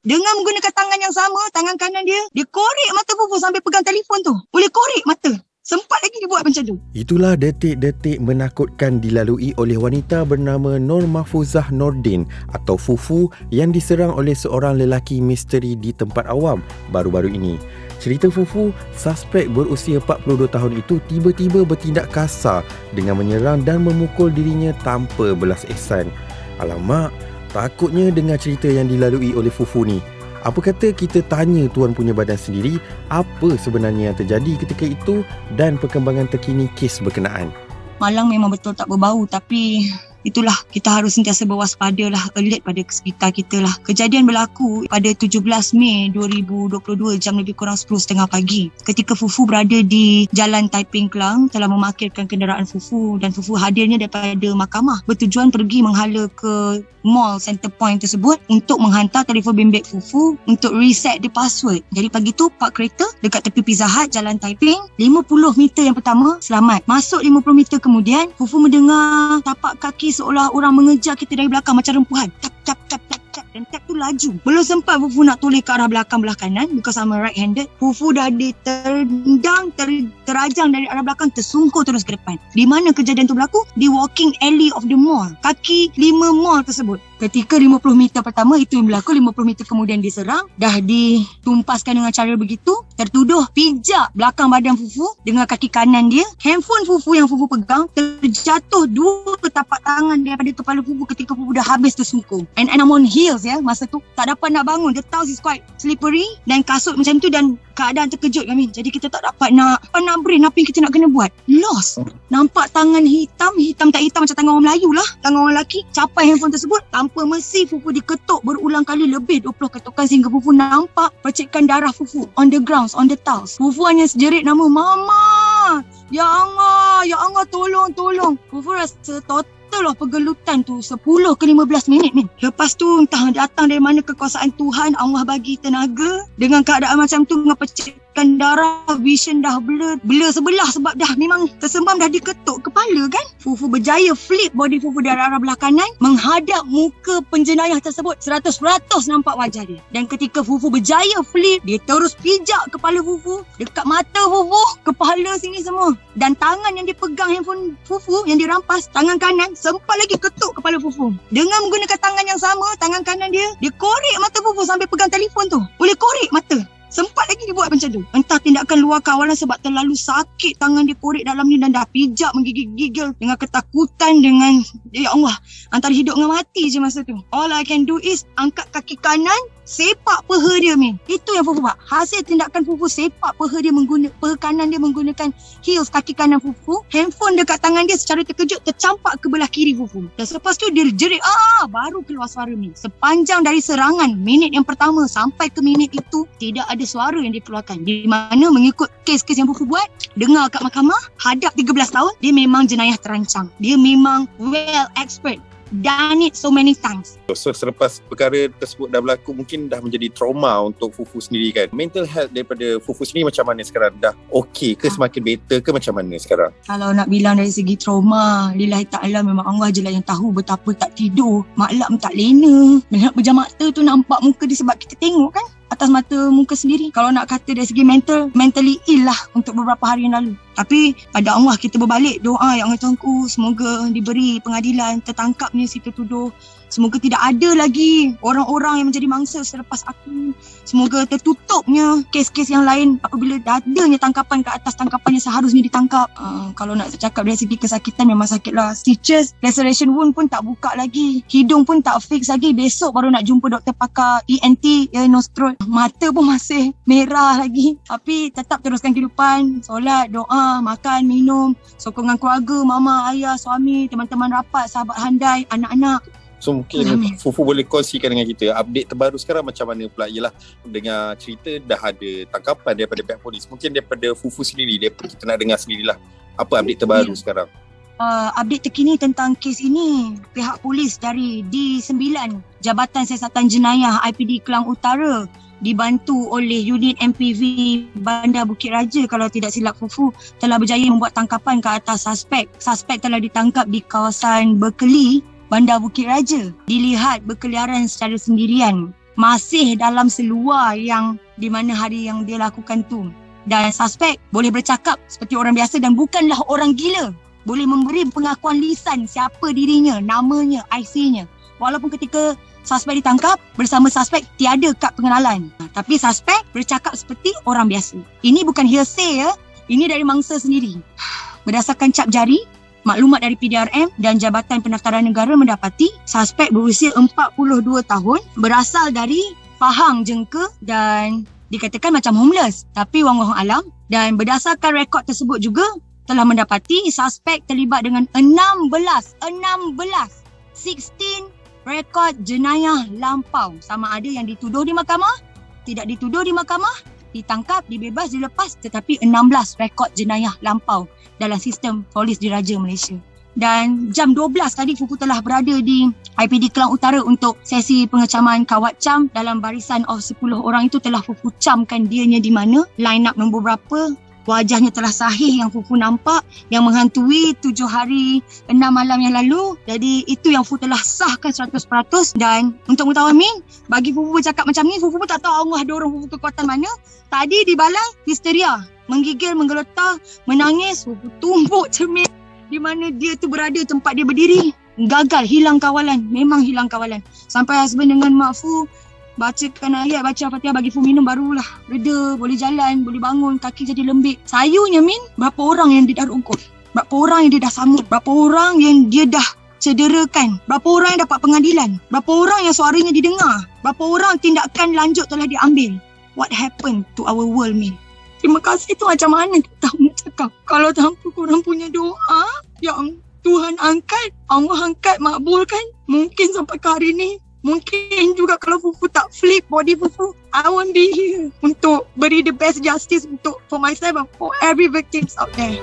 Dengan menggunakan tangan yang sama, tangan kanan dia korek mata Fufu sampai pegang telefon tu. Boleh korek mata. Sempat lagi dia buat macam tu. Itulah detik-detik menakutkan dilalui oleh wanita bernama Nur Mahfuzah Nordin atau Fufu yang diserang oleh seorang lelaki misteri di tempat awam baru-baru ini. Cerita Fufu, suspek berusia 42 tahun itu tiba-tiba bertindak kasar dengan menyerang dan memukul dirinya tanpa belas ihsan. Alamak, takutnya dengar cerita yang dilalui oleh Fufu ni. Apa kata kita tanya tuan punya badan sendiri apa sebenarnya yang terjadi ketika itu dan perkembangan terkini kes berkenaan. Malang memang betul tak berbau, tapi itulah, kita harus sentiasa berwaspada lah, alert pada sekitar kita lah. Kejadian berlaku pada 17 Mei 2022 jam lebih kurang 10.30 pagi. Ketika Fufu berada di Jalan Taiping Klang telah memarkirkan kenderaan Fufu dan Fufu hadirnya daripada mahkamah bertujuan pergi menghala ke mall Center Point tersebut untuk menghantar telefon bimbit Fufu untuk reset the password. Jadi pagi tu park kereta dekat tepi Pizza Hut Jalan Taiping. 50 meter yang pertama selamat. Masuk 50 meter kemudian Fufu mendengar tapak kaki seolah orang mengejar kita dari belakang macam rempuhan. Tap tap tap tap tap. Dan tap tu laju. Belum sempat Fufu nak toleh ke arah belakang belah kanan because I'm a right handed. Fufu dah ditendang, terajang dari arah belakang, tersungkur terus ke depan. Di mana kejadian tu berlaku? Di walking alley of the mall. Kaki 5 mall tersebut. Ketika 50 meter pertama itu yang berlaku, 50 meter kemudian diserang, dah ditumpaskan dengan cara begitu, tertuduh pijak belakang badan Fufu dengan kaki kanan dia. Handphone Fufu yang Fufu pegang terjatuh 2 tapak tangan daripada kepala Fufu ketika Fufu dah habis tersungkur. And I'm on heels ya, masa tu tak dapat nak bangun. The tiles is quite slippery dan kasut macam tu dan keadaan terkejut kami. Jadi kita tak dapat nak brain apa yang kita nak kena buat. Lost. Nampak tangan hitam tak hitam macam tangan orang Melayu lah. Tangan orang lelaki capai handphone tersebut. Tanpa mesi Fufu diketuk berulang kali, lebih 20 ketukan sehingga Fufu nampak percikan darah Fufu on the grounds, on the tiles. Fufu hanya sejerit nama Mama. Ya Allah, tolong. Fufu rasa total lah pergelutan tu 10 ke 15 minit ni. Lepas tu entah datang dari mana kekuasaan Tuhan, Allah bagi tenaga. Dengan keadaan macam tu, dengan percikan darah, vision dah blur sebelah sebab dah memang tersembam, dah diketuk kepala kan. Fufu berjaya flip body Fufu dari arah belah kanan menghadap muka penjenayah tersebut. 100% nampak wajah dia. Dan ketika Fufu berjaya flip, dia terus pijak kepala Fufu, dekat mata Fufu, kepala sini semua. Dan tangan yang dipegang handphone Fufu yang dirampas, tangan kanan, sempat lagi ketuk kepala Fufu. Dengan menggunakan tangan yang sama, tangan kanan dia korek mata Fufu sampai pegang telefon tu. Boleh korek mata. Sempat lagi dia buat macam tu. Entah tindakan luar kawalan sebab terlalu sakit tangan dia korek dalam ni dan dah pijak menggigil-gigil dengan ketakutan, dengan ya Allah, antara hidup dengan mati je masa tu. All I can do is angkat kaki kanan, sepak peha dia Itu yang Fufu buat. Hasil tindakan Fufu sepak peha dia peha kanan dia menggunakan heels kaki kanan Fufu. Handphone dekat tangan dia secara terkejut tercampak ke belah kiri Fufu. Dan selepas tu dia jerit baru keluar suara Sepanjang dari serangan minit yang pertama sampai ke minit itu tidak ada suara yang dikeluarkan. Di mana mengikut kes-kes yang Fufu buat, dengar kat mahkamah, hadap 13 tahun, dia memang jenayah terancang. Dia memang well expert. Done it so many times. So selepas perkara tersebut dah berlaku, mungkin dah menjadi trauma untuk Fufu sendiri kan. Mental health daripada Fufu sendiri macam mana sekarang? Dah okey ke, semakin better ke, macam mana sekarang? Kalau nak bilang dari segi trauma, lillahi ta'ala, memang Allah je lah yang tahu betapa tak tidur, malam tak lena. Melihat pejam mata tu nampak muka dia sebab kita tengok kan atas mata muka sendiri. Kalau nak kata dari segi mentally ill lah untuk beberapa hari yang lalu. Tapi pada Allah kita berbalik doa, ya Allah Tuhanku, semoga diberi pengadilan, tertangkapnya si tertuduh. Semoga tidak ada lagi orang-orang yang menjadi mangsa selepas aku. Semoga tertutupnya kes-kes yang lain apabila adanya tangkapan ke atas tangkapan yang seharusnya ditangkap. Kalau nak cakap dari segi kesakitan, memang sakitlah. Stitches, laceration wound pun tak buka lagi. Hidung pun tak fix lagi. Besok baru nak jumpa doktor pakar ENT, nose throat. Mata pun masih merah lagi. Tapi tetap teruskan kehidupan. Solat, doa, makan, minum. Sokongan keluarga, mama, ayah, suami, teman-teman rapat, sahabat handai, anak-anak. So mungkin Fufu boleh kongsikan dengan kita update terbaru sekarang macam mana pula. Yelah, dengar cerita dah ada tangkapan daripada pihak polis. Mungkin daripada Fufu sendiri, kita nak dengar sendirilah apa update terbaru sekarang. Update terkini tentang kes ini, pihak polis dari D9 Jabatan Siasatan Jenayah IPD Klang Utara dibantu oleh unit MPV Bandar Bukit Raja, kalau tidak silap Fufu, telah berjaya membuat tangkapan ke atas suspek. Suspek telah ditangkap di kawasan Berkeley, Bandar Bukit Raja. Dilihat berkeliaran secara sendirian. masih dalam seluar yang di mana hari yang dia lakukan tu. Dan suspek boleh bercakap seperti orang biasa dan bukanlah orang gila. Boleh memberi pengakuan lisan siapa dirinya, namanya, IC-nya. Walaupun ketika suspek ditangkap, bersama suspek tiada kad pengenalan. Tapi suspek bercakap seperti orang biasa. Ini bukan hearsay ya. Ini dari mangsa sendiri. Berdasarkan cap jari, maklumat dari PDRM dan Jabatan Pendaftaran Negara mendapati suspek berusia 42 tahun, berasal dari Pahang, Jengke dan dikatakan macam homeless tapi wang-wang alam. Dan berdasarkan rekod tersebut juga telah mendapati suspek terlibat dengan 16 rekod jenayah lampau. Sama ada yang dituduh di mahkamah, tidak dituduh di mahkamah, ditangkap, dibebas, dilepas, tetapi 16 rekod jenayah lampau dalam sistem polis diraja Malaysia. Dan jam 12 tadi Fufu telah berada di IPD Kelang Utara untuk sesi pengecaman kawat cam. Dalam barisan of 10 orang itu telah Fufu camkan dianya di mana, line up nombor berapa, wajahnya telah sahih yang Fufu nampak yang menghantui 7 hari 6 malam yang lalu. Jadi itu yang Fufu telah sahkan 100%. Dan untuk mengetahui Min, bagi Fufu bercakap macam ni, Fufu pun tak tahu Allah dorong Fufu kekuatan mana. Tadi di balang histeria, menggigil, menggeletar, menangis. Fufu tumbuk cermin di mana dia tu berada, tempat dia berdiri. Gagal, hilang kawalan, memang hilang kawalan. Sampai husband dengan mak Fu bacakan ayat, baca Fatihah bagi Fu minum, barulah reda, boleh jalan, boleh bangun, kaki jadi lembik. Sayunya Min, berapa orang yang dia dah rungkut, berapa orang yang dia dah samut, berapa orang yang dia dah cederakan, berapa orang yang dapat pengadilan, berapa orang yang suaranya didengar, berapa orang tindakan lanjut telah diambil. What happened to our world, Min? Terima kasih tu macam mana kita nak cakap. Kalau tanpa korang punya doa yang Tuhan angkat, Allah angkat, makbulkan, mungkin sampai ke hari ni. Mungkin juga kalau Fufu tak flip body Fufu, I won't be here untuk beri the best justice untuk for myself and for every victims out there.